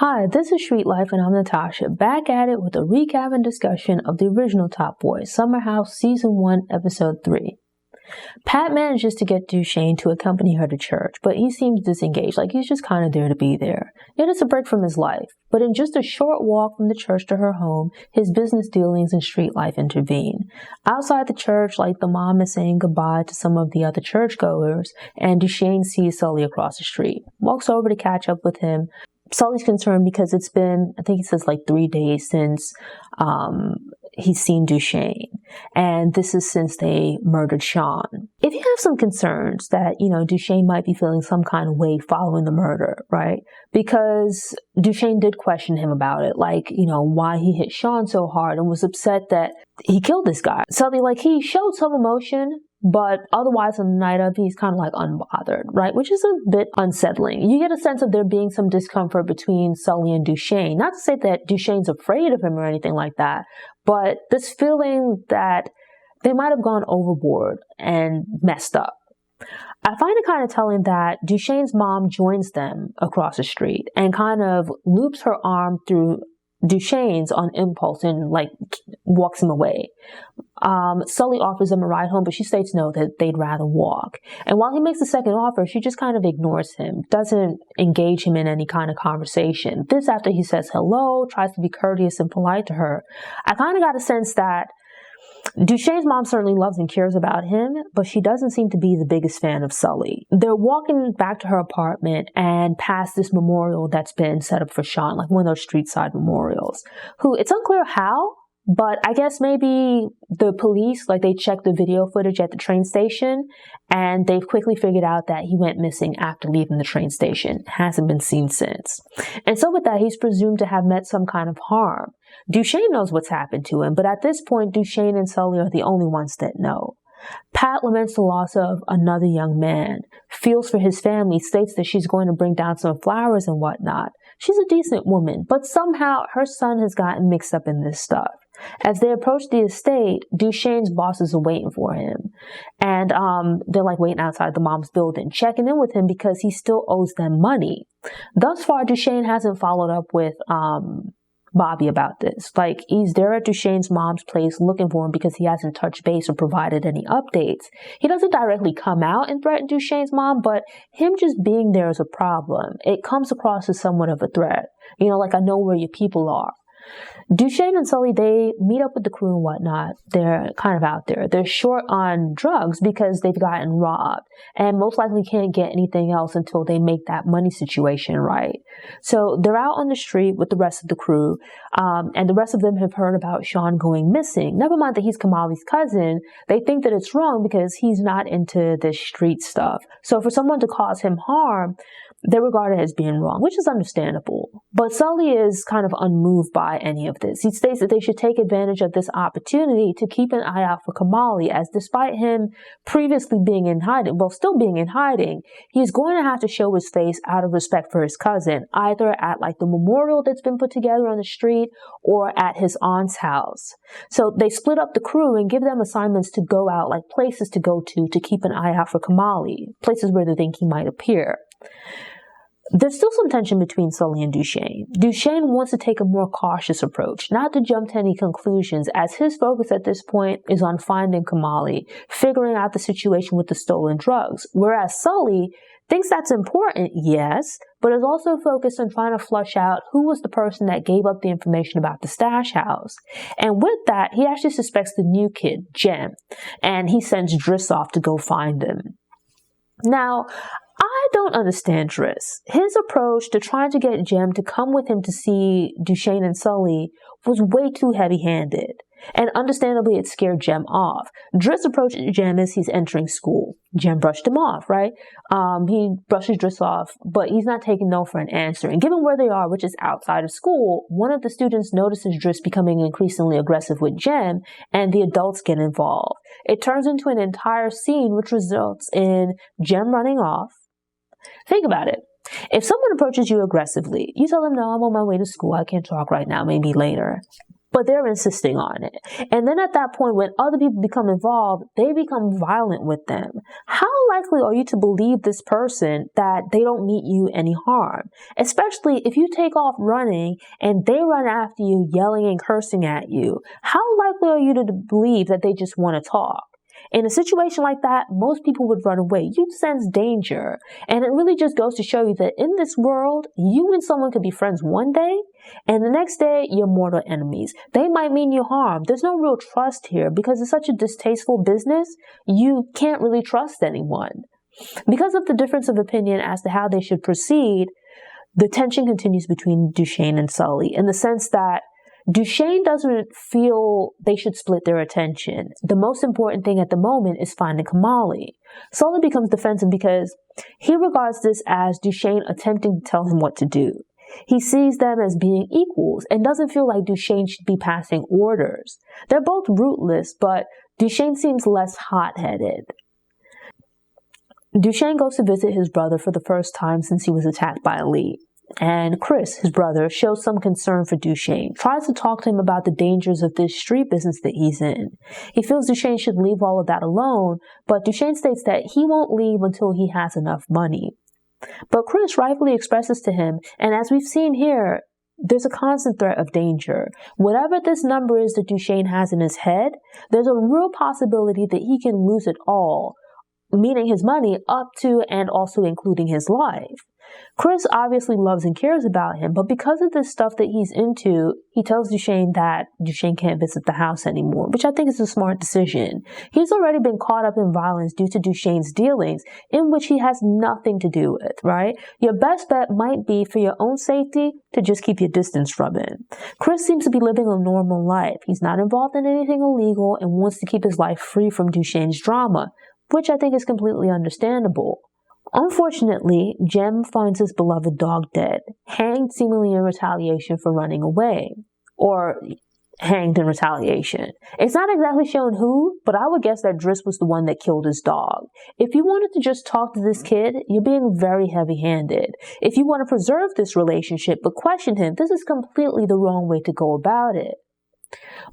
Hi, this is Street Life and I'm Natasha, back at it with a recap and discussion of the original Top Boy, Summerhouse Season 1, Episode 3. Pat manages to get Dushane to accompany her to church, but he seems disengaged, like he's just kind of there to be there. It is a break from his life, but in just a short walk from the church to her home, his business dealings and street life intervene. Outside the church, like the mom is saying goodbye to some of the other churchgoers, and Dushane sees Sully across the street, walks over to catch up with him. Sully's concerned because it's been, I think he says 3 days since he's seen Dushane. And this is since they murdered Sean. If you have some concerns that, Dushane might be feeling some kind of way following the murder, right? Because Dushane did question him about it, why he hit Sean so hard and was upset that he killed this guy. Sully, he showed some emotion, but otherwise on the night of, he's kind of unbothered, right? Which is a bit unsettling. You get a sense of there being some discomfort between Sully and Dushane. Not to say that Dushane's afraid of him or anything like that, but this feeling that they might have gone overboard and messed up. I find it kind of telling that Dushane's mom joins them across the street and kind of loops her arm through Dushane's on impulse and walks him away. Sully offers them a ride home, but she states no, that they'd rather walk. And while he makes a second offer, she just kind of ignores him, doesn't engage him in any kind of conversation. This after he says hello, tries to be courteous and polite to her. I kind of got a sense that Dushane's mom certainly loves and cares about him, but she doesn't seem to be the biggest fan of Sully. They're walking back to her apartment and past this memorial that's been set up for Sean, one of those street side memorials, who it's unclear how, but I guess maybe the police, they checked the video footage at the train station and they've quickly figured out that he went missing after leaving the train station. Hasn't been seen since. And so with that, he's presumed to have met some kind of harm. Dushane knows what's happened to him, but at this point, Dushane and Sully are the only ones that know. Pat laments the loss of another young man, feels for his family, states that she's going to bring down some flowers and whatnot. She's a decent woman, but somehow her son has gotten mixed up in this stuff. As they approach the estate, Dushane's bosses are waiting for him. And they're waiting outside the mom's building, checking in with him because he still owes them money. Thus far, Dushane hasn't followed up with Bobby about this. He's there at Dushane's mom's place looking for him because he hasn't touched base or provided any updates. He doesn't directly come out and threaten Dushane's mom, but him just being there is a problem. It comes across as somewhat of a threat. I know where your people are. Dushane and Sully, they meet up with the crew and whatnot. They're kind of out there. They're short on drugs because they've gotten robbed and most likely can't get anything else until they make that money situation right. So they're out on the street with the rest of the crew, and the rest of them have heard about Sean going missing. Never mind that he's Kamale's cousin. They think that it's wrong because he's not into this street stuff. So for someone to cause him harm, they regard it as being wrong, which is understandable. But Sully is kind of unmoved by any of this. He states that they should take advantage of this opportunity to keep an eye out for Kamale, as despite him previously being in hiding, still being in hiding, he's going to have to show his face out of respect for his cousin, either at the memorial that's been put together on the street or at his aunt's house. So they split up the crew and give them assignments to go out, places to go to keep an eye out for Kamale, places where they think he might appear. There's still some tension between Sully and Dushane. Dushane wants to take a more cautious approach, not to jump to any conclusions, as his focus at this point is on finding Kamale, figuring out the situation with the stolen drugs, whereas Sully thinks that's important, yes, but is also focused on trying to flush out who was the person that gave up the information about the stash house. And with that, he actually suspects the new kid, Jem, and he sends Driss off to go find him. Now, I don't understand Driss. His approach to trying to get Jem to come with him to see Dushane and Sully was way too heavy-handed. And understandably, it scared Jem off. Driss approached Jem as he's entering school. Jem brushed him off, right? He brushes Driss off, but he's not taking no for an answer. And given where they are, which is outside of school, one of the students notices Driss becoming increasingly aggressive with Jem, and the adults get involved. It turns into an entire scene, which results in Jem running off. Think about it. If someone approaches you aggressively, you tell them, no, I'm on my way to school. I can't talk right now, maybe later. but they're insisting on it. And then at that point, when other people become involved, they become violent with them. How likely are you to believe this person that they don't mean you any harm? Especially if you take off running and they run after you, yelling and cursing at you. How likely are you to believe that they just want to talk? In a situation like that, most people would run away. You'd sense danger. And it really just goes to show you that in this world, you and someone could be friends one day, and the next day, you're mortal enemies. They might mean you harm. There's no real trust here because it's such a distasteful business, you can't really trust anyone. Because of the difference of opinion as to how they should proceed, the tension continues between Dushane and Sully in the sense that Dushane doesn't feel they should split their attention. The most important thing at the moment is finding Kamale. Sully becomes defensive because he regards this as Dushane attempting to tell him what to do. He sees them as being equals and doesn't feel like Dushane should be passing orders. They're both rootless, but Dushane seems less hot-headed. Dushane goes to visit his brother for the first time since he was attacked by Elite. And Chris, his brother, shows some concern for Dushane, tries to talk to him about the dangers of this street business that he's in. He feels Dushane should leave all of that alone, but Dushane states that he won't leave until he has enough money. But Chris rightfully expresses to him, and as we've seen here, there's a constant threat of danger. Whatever this number is that Dushane has in his head, there's a real possibility that he can lose it all, meaning his money up to and also including his life. Chris obviously loves and cares about him, but because of this stuff that he's into, he tells Dushane that Dushane can't visit the house anymore, which I think is a smart decision. He's already been caught up in violence due to Dushane's dealings, in which he has nothing to do with, right? Your best bet might be, for your own safety, to just keep your distance from him. Chris seems to be living a normal life. He's not involved in anything illegal and wants to keep his life free from Dushane's drama, which I think is completely understandable. Unfortunately, Jem finds his beloved dog dead, hanged seemingly in retaliation for running away. Or hanged in retaliation. It's not exactly shown who, but I would guess that Driss was the one that killed his dog. If you wanted to just talk to this kid, you're being very heavy-handed. If you want to preserve this relationship but question him, this is completely the wrong way to go about it.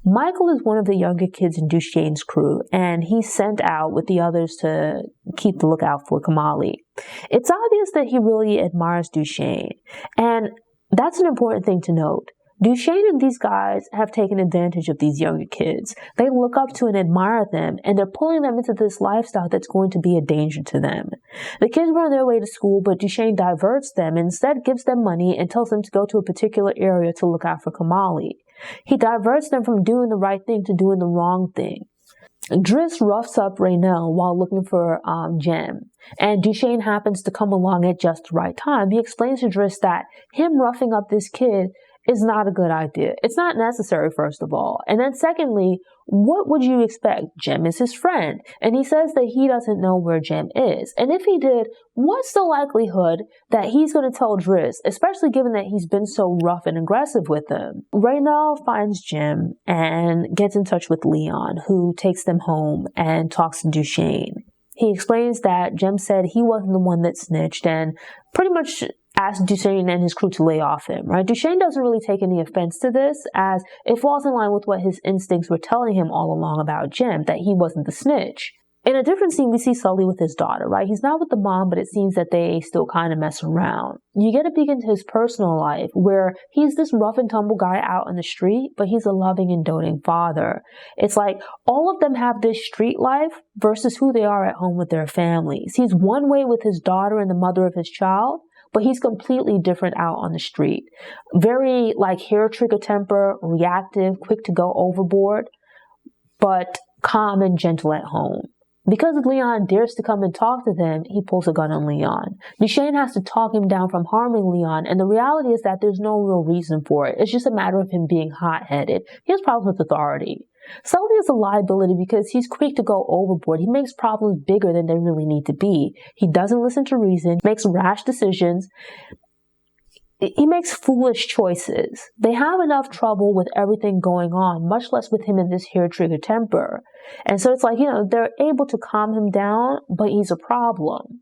Michael is one of the younger kids in Dushane's crew, and he's sent out with the others to keep the lookout for Kamale. It's obvious that he really admires Dushane, and that's an important thing to note. Dushane and these guys have taken advantage of these younger kids. They look up to and admire them, and they're pulling them into this lifestyle that's going to be a danger to them. The kids were on their way to school, but Dushane diverts them and instead gives them money and tells them to go to a particular area to look out for Kamale. He diverts them from doing the right thing to doing the wrong thing. Driss roughs up Raynell while looking for Jem, and Dushane happens to come along at just the right time. He explains to Driss that him roughing up this kid is not a good idea. It's not necessary, first of all. And then secondly, what would you expect? Jem is his friend, and he says that he doesn't know where Jem is. And if he did, what's the likelihood that he's going to tell Driss, especially given that he's been so rough and aggressive with him? Raynell finds Jem and gets in touch with Leon, who takes them home and talks to Dushane. He explains that Jem said he wasn't the one that snitched and pretty much asked Dushane and his crew to lay off him, right? Dushane doesn't really take any offense to this, as it falls in line with what his instincts were telling him all along about Jem, that he wasn't the snitch. In a different scene, we see Sully with his daughter, right? He's not with the mom, but it seems that they still kind of mess around. You get a peek into his personal life, where he's this rough and tumble guy out on the street, but he's a loving and doting father. It's like all of them have this street life versus who they are at home with their families. He's one way with his daughter and the mother of his child, but he's completely different out on the street. Very like hair trigger temper, reactive, quick to go overboard, but calm and gentle at home. Because Leon dares to come and talk to them, he pulls a gun on Leon. Dushane has to talk him down from harming Leon, and the reality is that there's no real reason for it. It's just a matter of him being hot-headed. He has problems with authority. Sully is a liability because he's quick to go overboard. He makes problems bigger than they really need to be. He doesn't listen to reason, makes rash decisions. He makes foolish choices. They have enough trouble with everything going on, much less with him in this hair-trigger temper. And so it's like, they're able to calm him down, but he's a problem.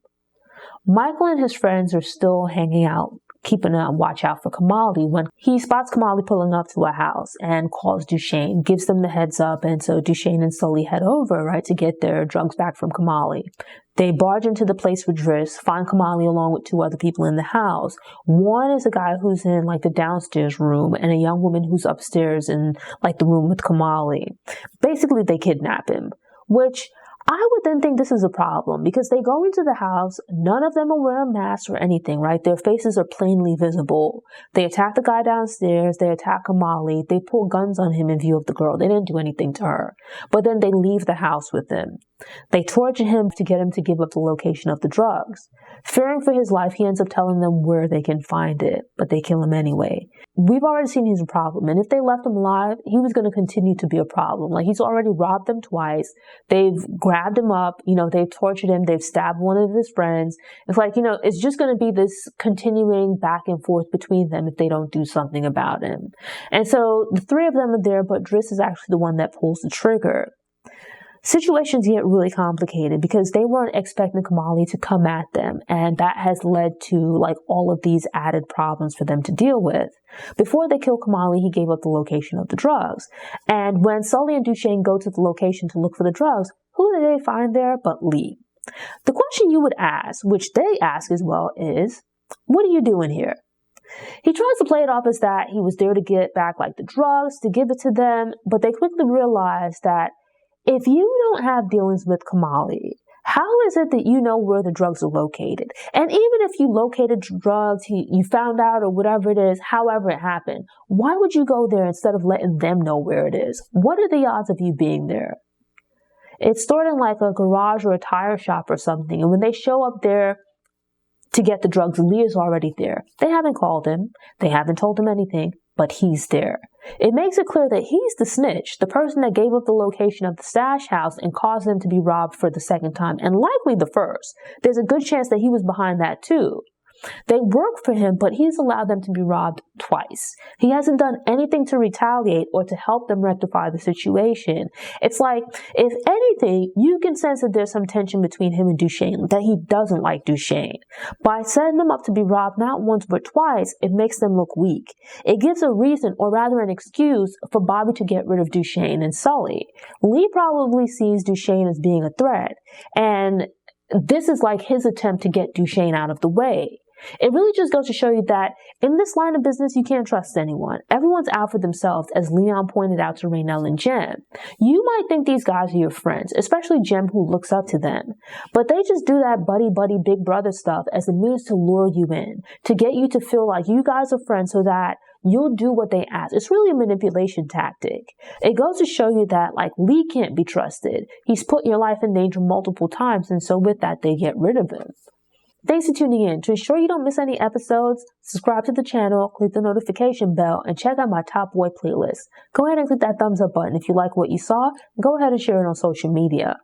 Michael and his friends are still hanging out keeping a watch out for Kamale when he spots Kamale pulling up to a house and calls Dushane, gives them the heads up, and so Dushane and Sully head over, right, to get their drugs back from Kamale. They barge into the place with Driss, find Kamale along with 2 other people in the house. One is a guy who's in like the downstairs room and a young woman who's upstairs in like the room with Kamale. Basically, they kidnap him, which I would then think this is a problem because they go into the house, none of them are wearing masks or anything, right? Their faces are plainly visible. They attack the guy downstairs, they attack Kamale, they pull guns on him in view of the girl. They didn't do anything to her. But then they leave the house with him. They torture him to get him to give up the location of the drugs. Fearing for his life, he ends up telling them where they can find it, but they kill him anyway. We've already seen he's a problem, and if they left him alive, he was going to continue to be a problem. Like, he's already robbed them twice. They've grabbed him up, they've tortured him, they've stabbed one of his friends. It's like, it's just going to be this continuing back and forth between them if they don't do something about him. And so the 3 of them are there, but Driss is actually the one that pulls the trigger. Situations get really complicated because they weren't expecting Kamale to come at them, and that has led to like all of these added problems for them to deal with. Before they kill Kamale, he gave up the location of the drugs, and when Sully and Dushane go to the location to look for the drugs, who do they find there but Lee? The question you would ask, which they ask as well, is, what are you doing here? He tries to play it off as that he was there to get back like the drugs, to give it to them, but they quickly realize that if you don't have dealings with Kamale, how is it that you know where the drugs are located? And even if you located drugs, you found out or whatever it is, however it happened, why would you go there instead of letting them know where it is? What are the odds of you being there? It's stored in like a garage or a tire shop or something. And when they show up there to get the drugs, Lee is already there. They haven't called him. They haven't told him anything, but he's there. It makes it clear that he's the snitch, the person that gave up the location of the stash house and caused them to be robbed for the second time, and likely the first. There's a good chance that he was behind that too. They work for him, but he's allowed them to be robbed twice. He hasn't done anything to retaliate or to help them rectify the situation. It's like, if anything, you can sense that there's some tension between him and Dushane, that he doesn't like Dushane. By setting them up to be robbed not once but twice, it makes them look weak. It gives a reason, or rather an excuse, for Bobby to get rid of Dushane and Sully. Lee probably sees Dushane as being a threat, and this is like his attempt to get Dushane out of the way. It really just goes to show you that in this line of business, you can't trust anyone. Everyone's out for themselves, as Leon pointed out to Raynell and Jem. You might think these guys are your friends, especially Jem, who looks up to them. But they just do that buddy-buddy big brother stuff as a means to lure you in, to get you to feel like you guys are friends so that you'll do what they ask. It's really a manipulation tactic. It goes to show you that, like, Lee can't be trusted. He's put your life in danger multiple times, and so with that, they get rid of him. Thanks for tuning in. To ensure you don't miss any episodes, subscribe to the channel, click the notification bell, and check out my Top Boy playlist. Go ahead and click that thumbs up button if you like what you saw, and go ahead and share it on social media.